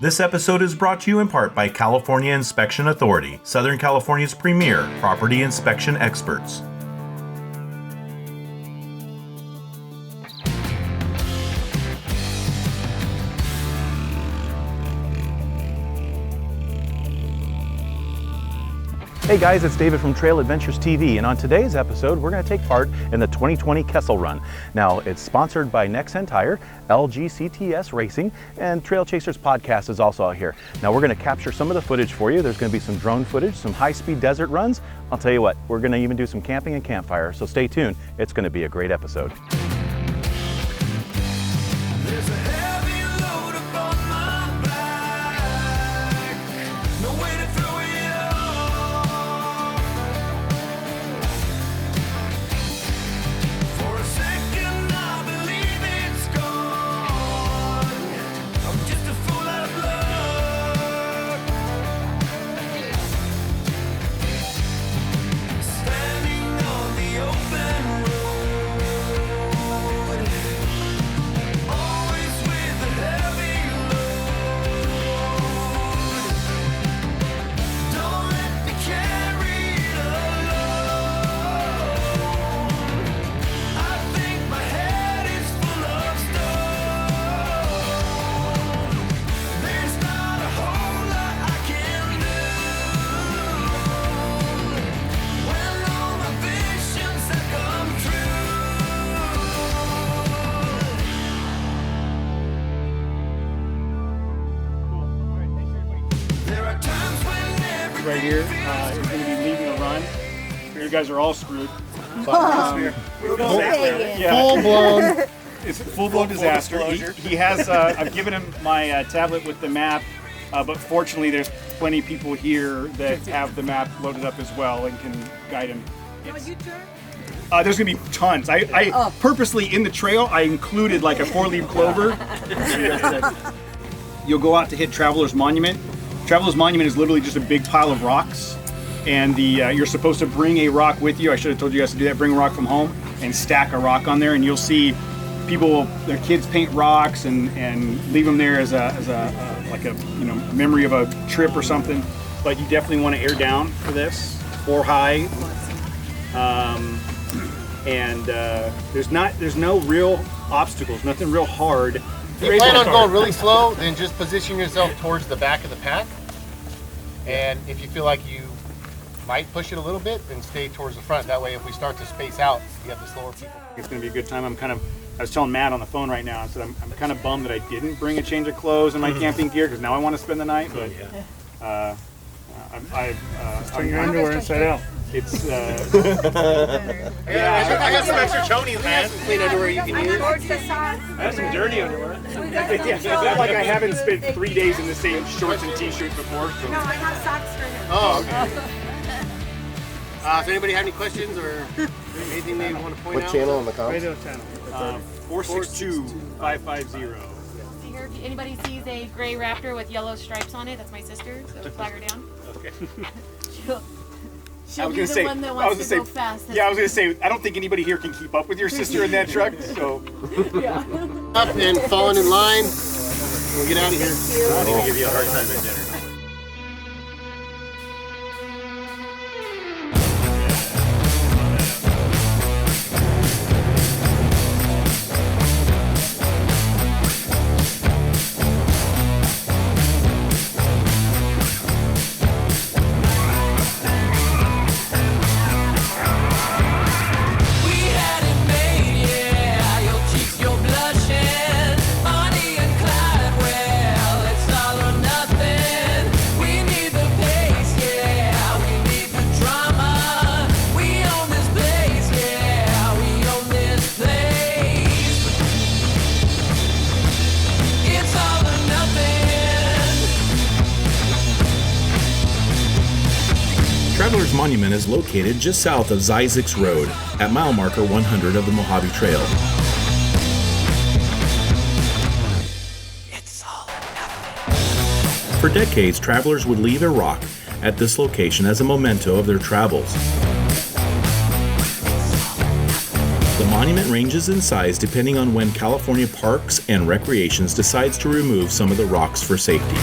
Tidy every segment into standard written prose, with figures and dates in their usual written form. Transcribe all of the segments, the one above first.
This episode is brought to you in part by California Inspection Authority, Southern California's premier property inspection experts. Hey guys, it's David from Trail Adventures TV, and on today's episode, we're going to take part in the 2020 Kessel Run. Now, it's sponsored by Nexen Tire, LGCTS Racing, and Trail Chasers Podcast is also out here. Now, we're going to capture some of the footage for you. There's going to be some drone footage, some high-speed desert runs. I'll tell you what, we're going to even do some camping and campfire, so stay tuned. It's going to be a great episode. Right here is going to be leading the run. You guys are all screwed. Full blown. It's a full-blown disaster. He has. I've given him my tablet with the map, but fortunately, there's plenty of people here that have the map loaded up as well and can guide him. There's going to be tons. I purposely in the trail I included like a 4-leaf clover. You'll go out to hit Traveler's Monument. Traveler's Monument is literally just a big pile of rocks, and you're supposed to bring a rock with you. I should have told you guys to do that. Bring a rock from home and stack a rock on there, and you'll see people, their kids paint rocks and leave them there as a memory of a trip or something. But you definitely want to air down for this, 4 high, and there's no real obstacles, nothing real hard. If you plan on going really slow, then just position yourself towards the back of the pack. And if you feel like you might push it a little bit, then stay towards the front. That way, if we start to space out, you have the slower people. It's going to be a good time. I was telling Matt on the phone right now, I said I'm kind of bummed that I didn't bring a change of clothes and my camping gear, because now I want to spend the night. But turn your underwear inside out. It's I got some extra chonies, man. Some clean underwear you can use. I have some dirty underwear. it's not like I haven't spent 3 days in the same shorts and t-shirts before. So. No, I have socks for him. Oh, okay. Does anybody have any questions or anything they want to point out? What channel on the comms? Radio channel. 462-550. If anybody sees a gray Raptor with yellow stripes on it, that's my sister, so flag her down. Okay. She'll be the one that wants to go fast. Yeah, I was going to say, I don't think anybody here can keep up with your sister in that truck, so. Yeah. Up and falling in line. We'll get out of here. I'm going to give you a hard time at dinner. Traveler's Monument is located just south of Zizek's Road at mile marker 100 of the Mojave Trail. For decades, travelers would leave a rock at this location as a memento of their travels. The monument ranges in size depending on when California Parks and Recreations decides to remove some of the rocks for safety.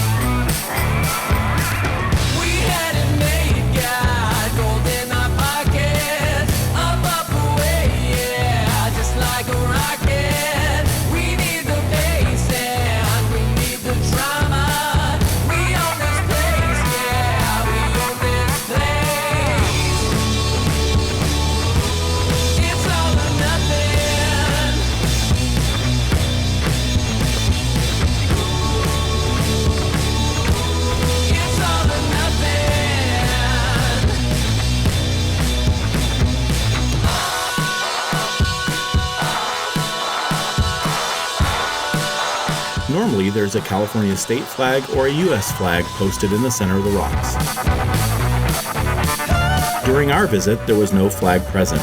Normally, there's a California state flag or a U.S. flag posted in the center of the rocks. During our visit, there was no flag present.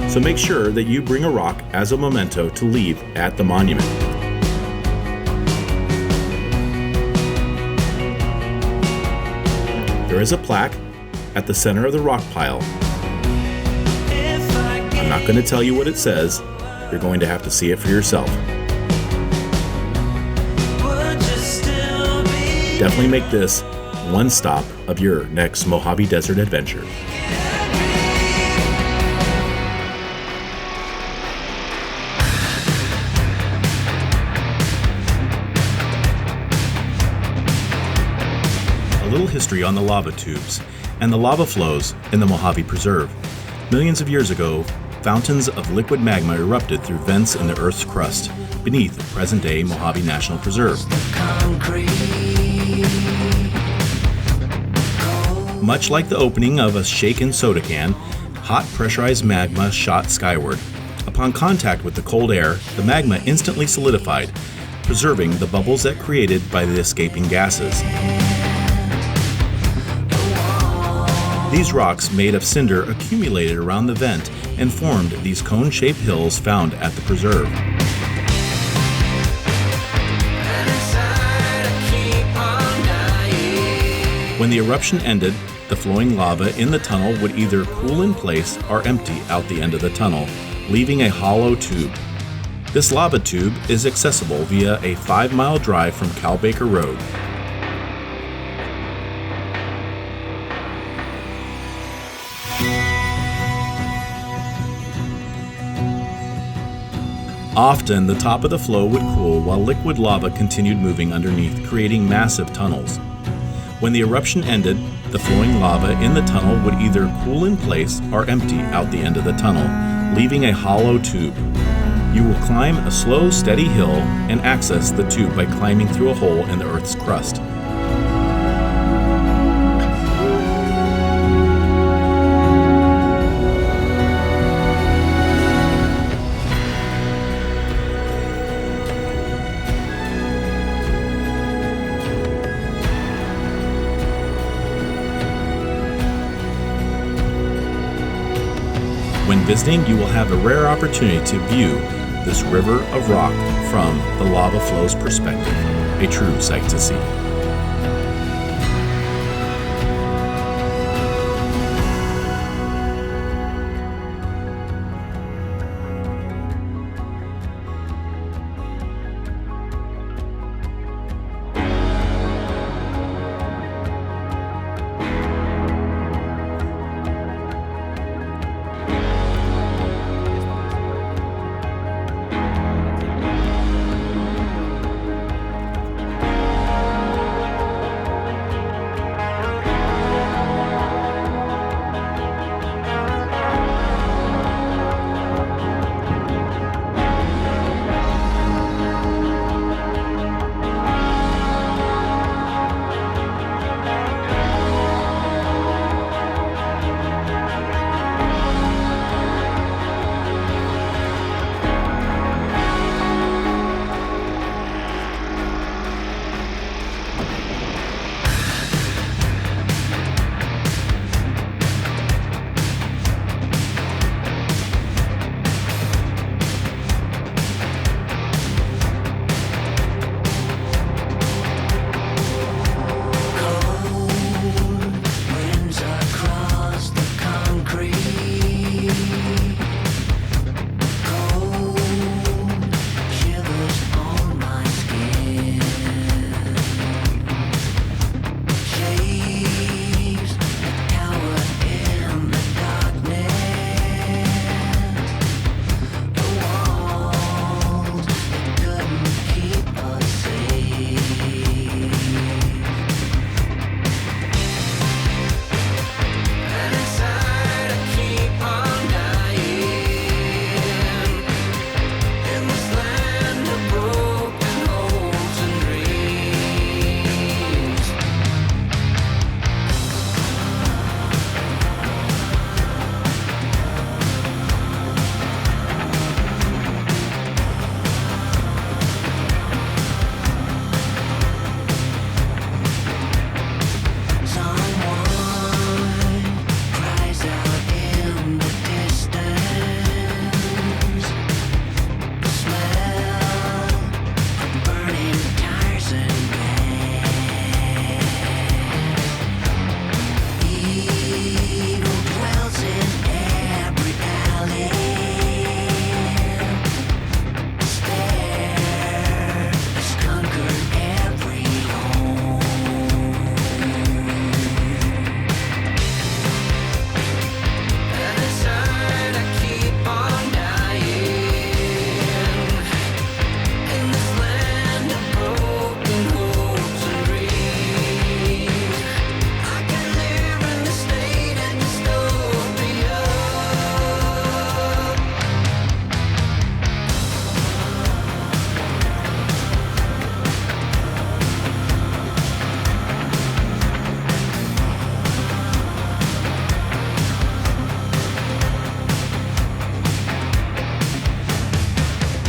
So make sure that you bring a rock as a memento to leave at the monument. There is a plaque at the center of the rock pile. I'm not going to tell you what it says. You're going to have to see it for yourself. Definitely make this one stop of your next Mojave Desert adventure. A little history on the lava tubes and the lava flows in the Mojave Preserve. Millions of years ago, fountains of liquid magma erupted through vents in the Earth's crust beneath present-day Mojave National Preserve. Much like the opening of a shaken soda can, hot pressurized magma shot skyward. Upon contact with the cold air, the magma instantly solidified, preserving the bubbles that created by the escaping gases. These rocks made of cinder accumulated around the vent and formed these cone-shaped hills found at the preserve. When the eruption ended, the flowing lava in the tunnel would either cool in place or empty out the end of the tunnel, leaving a hollow tube. This lava tube is accessible via a 5-mile drive from Cal Baker Road. Often, the top of the flow would cool while liquid lava continued moving underneath, creating massive tunnels. When the eruption ended, the flowing lava in the tunnel would either cool in place or empty out the end of the tunnel, leaving a hollow tube. You will climb a slow, steady hill and access the tube by climbing through a hole in the Earth's crust. When visiting, you will have a rare opportunity to view this river of rock from the lava flow's perspective, a true sight to see.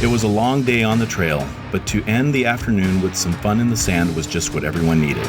It was a long day on the trail, but to end the afternoon with some fun in the sand was just what everyone needed.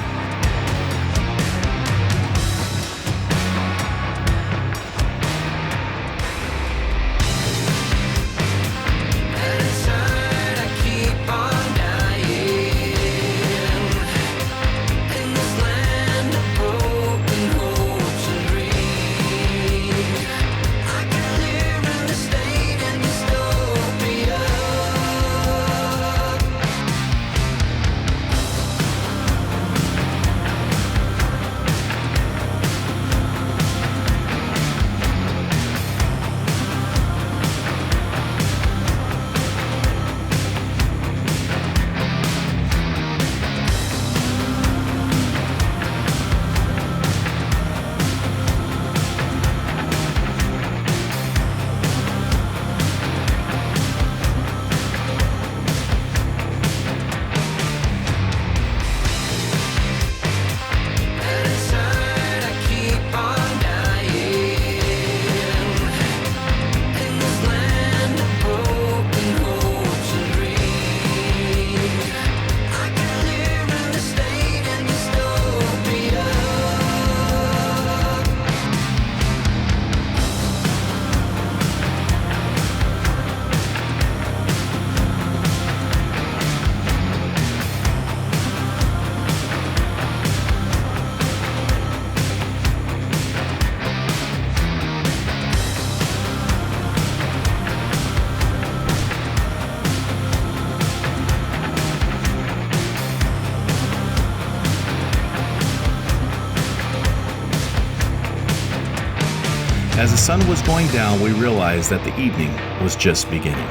As the sun was going down, we realized that the evening was just beginning.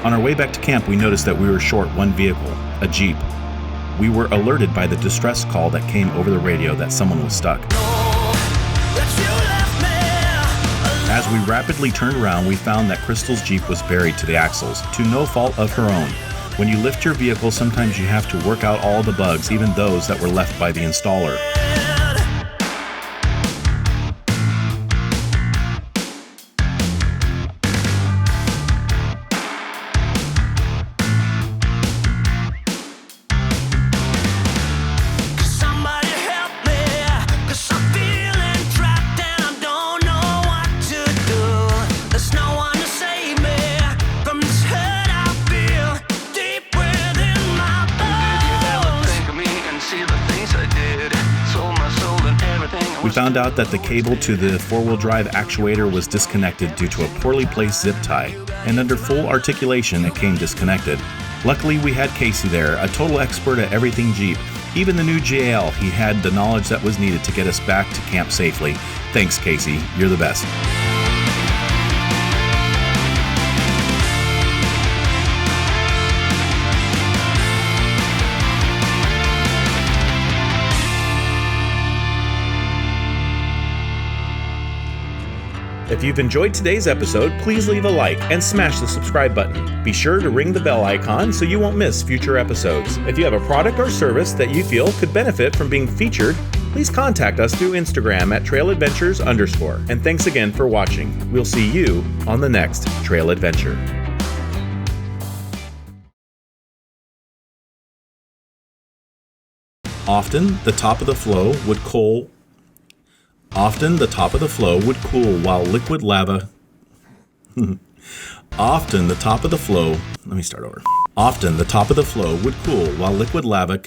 On our way back to camp, we noticed that we were short one vehicle, a Jeep. We were alerted by the distress call that came over the radio that someone was stuck. As we rapidly turned around, we found that Crystal's Jeep was buried to the axles, to no fault of her own. When you lift your vehicle, sometimes you have to work out all the bugs, even those that were left by the installer. We found out that the cable to the four-wheel drive actuator was disconnected due to a poorly placed zip tie, and under full articulation it came disconnected. Luckily we had Casey there, a total expert at everything Jeep. Even the new GL, he had the knowledge that was needed to get us back to camp safely. Thanks Casey, you're the best. If you've enjoyed today's episode, please leave a like and smash the subscribe button. Be sure to ring the bell icon so you won't miss future episodes. If you have a product or service that you feel could benefit from being featured, please contact us through Instagram at trailadventures_. And thanks again for watching. We'll see you on the next Trail Adventure. Often, the top of the flow would cool while liquid lava would cool while liquid lava